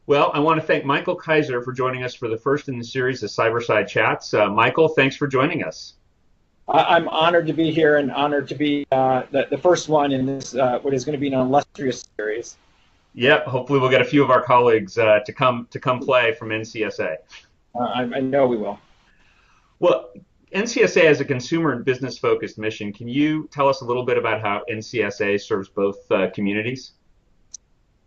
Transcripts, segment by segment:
Well, I want to thank Michael Kaiser for joining us for the first in the series of CyberSide Chats. Michael, thanks for joining us. I'm honored to be here and honored to be the first one in this what is going to be an illustrious series. Yep, hopefully we'll get a few of our colleagues to come play from NCSA. I know we will. Well, NCSA has a consumer and business focused mission. Can you tell us a little bit about how NCSA serves both communities?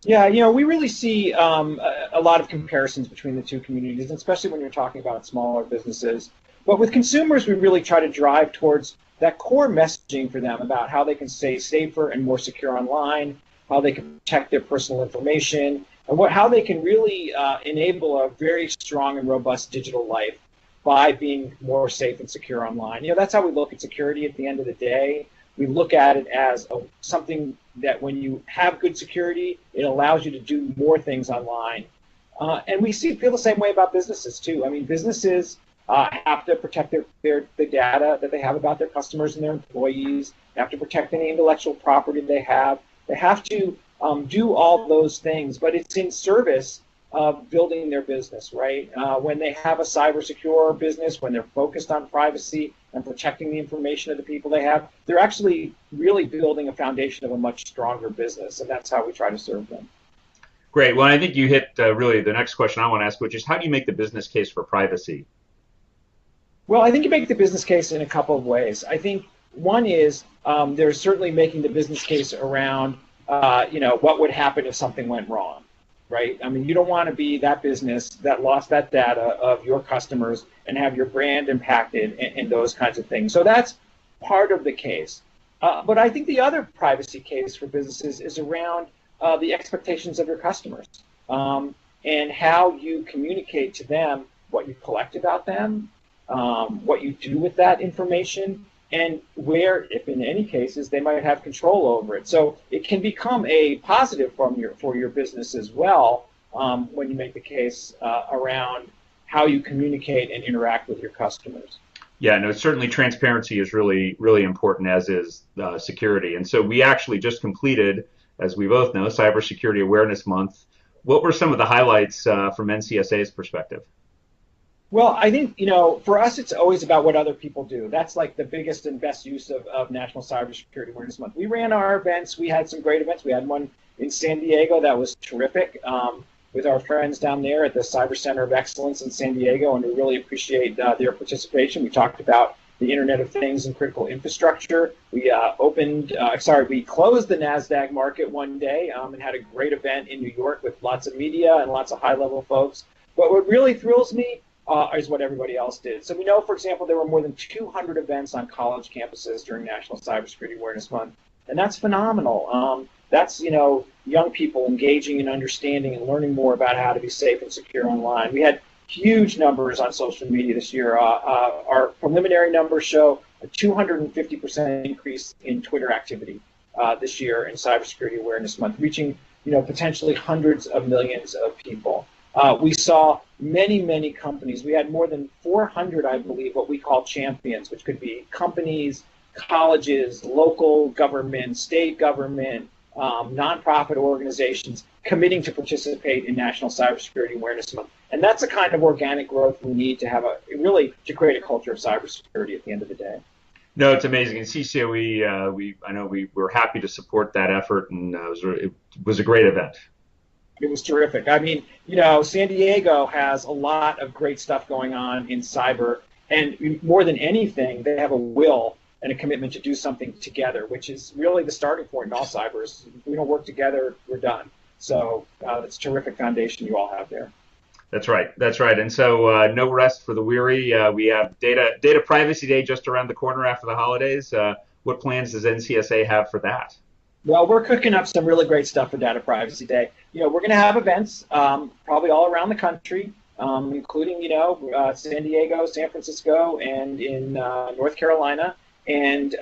Yeah, we really see a lot of comparisons between the two communities, especially when you're talking about smaller businesses. But with consumers, we really try to drive towards that core messaging for them about how they can stay safer and more secure online, how they can protect their personal information, and how they can really enable a very strong and robust digital life by being more safe and secure online. That's how we look at security at the end of the day. We look at it as something that when you have good security, it allows you to do more things online. And we feel the same way about businesses too. I mean, businesses have to protect the data that they have about their customers and their employees. They have to protect any intellectual property they have. They have to do all those things, but it's in service of building their business, right? When they have a cyber secure business, when they're focused on privacy and protecting the information of the people they have, they're actually really building a foundation of a much stronger business, and that's how we try to serve them. Great. Well, I think you hit really the next question I want to ask, which is how do you make the business case for privacy? Well, I think you make the business case in a couple of ways. I think one is there's certainly making the business case around, what would happen if something went wrong, right? I mean, you don't want to be that business that lost that data of your customers and have your brand impacted and those kinds of things. So that's part of the case. But I think the other privacy case for businesses is around the expectations of your customers and how you communicate to them what you collect about them, what you do with that information, and where, if in any cases, they might have control over it. So it can become a positive for your business as well when you make the case around how you communicate and interact with your customers. Yeah, no, certainly transparency is really, really important, as is security. And so we actually just completed, as we both know, Cybersecurity Awareness Month. What were some of the highlights from NCSA's perspective? Well, I think, for us, it's always about what other people do. That's like the biggest and best use of National Cybersecurity Awareness Month. We ran our events. We had some great events. We had one in San Diego that was terrific with our friends down there at the Cyber Center of Excellence in San Diego, and we really appreciate their participation. We talked about the Internet of Things and critical infrastructure. We we closed the NASDAQ market one day and had a great event in New York with lots of media and lots of high-level folks. But what really thrills me is what everybody else did. So we know, for example, there were more than 200 events on college campuses during National Cybersecurity Awareness Month, and that's phenomenal. That's young people engaging and understanding and learning more about how to be safe and secure online. We had huge numbers on social media this year. Our preliminary numbers show a 250% increase in Twitter activity this year in Cybersecurity Awareness Month, reaching potentially hundreds of millions of people. We saw many, many companies. We had more than 400, I believe, what we call champions, which could be companies, colleges, local government, state government, nonprofit organizations committing to participate in National Cybersecurity Awareness Month. And that's the kind of organic growth we need to have to create a culture of cybersecurity at the end of the day. No, it's amazing. And CCO, I know we were happy to support that effort, and it was a great event. It was terrific. I mean, San Diego has a lot of great stuff going on in cyber, and more than anything, they have a will and a commitment to do something together, which is really the starting point in all cybers. If we don't work together, we're done. So it's a terrific foundation you all have there. That's right. That's right. And so no rest for the weary. We have Data Privacy Day just around the corner after the holidays. What plans does NCSA have for that? Well, we're cooking up some really great stuff for Data Privacy Day. We're going to have events probably all around the country, including, San Diego, San Francisco, and in North Carolina. And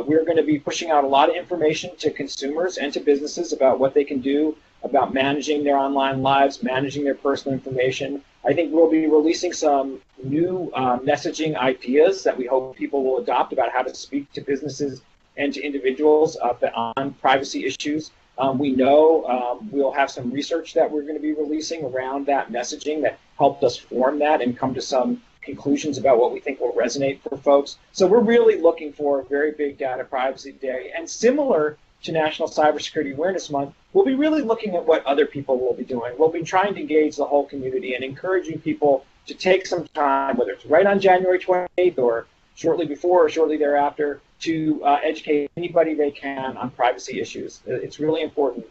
we're going to be pushing out a lot of information to consumers and to businesses about what they can do about managing their online lives, managing their personal information. I think we'll be releasing some new messaging ideas that we hope people will adopt about how to speak to businesses and to individuals on privacy issues. We know we'll have some research that we're going to be releasing around that messaging that helped us form that and come to some conclusions about what we think will resonate for folks. So we're really looking for a very big data privacy day. And similar to National Cybersecurity Awareness Month, we'll be really looking at what other people will be doing. We'll be trying to engage the whole community and encouraging people to take some time, whether it's right on January 28th or shortly before or shortly thereafter, to educate anybody they can on privacy issues. It's really important.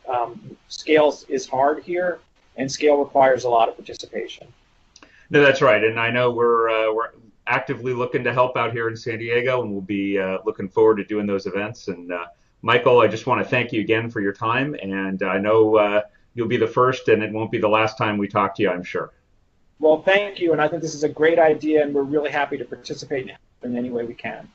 Scale is hard here, and scale requires a lot of participation. No, that's right, and I know we're actively looking to help out here in San Diego, and we'll be looking forward to doing those events. And Michael, I just want to thank you again for your time, and I know you'll be the first, and it won't be the last time we talk to you, I'm sure. Well, thank you, and I think this is a great idea, and we're really happy to participate in any way we can.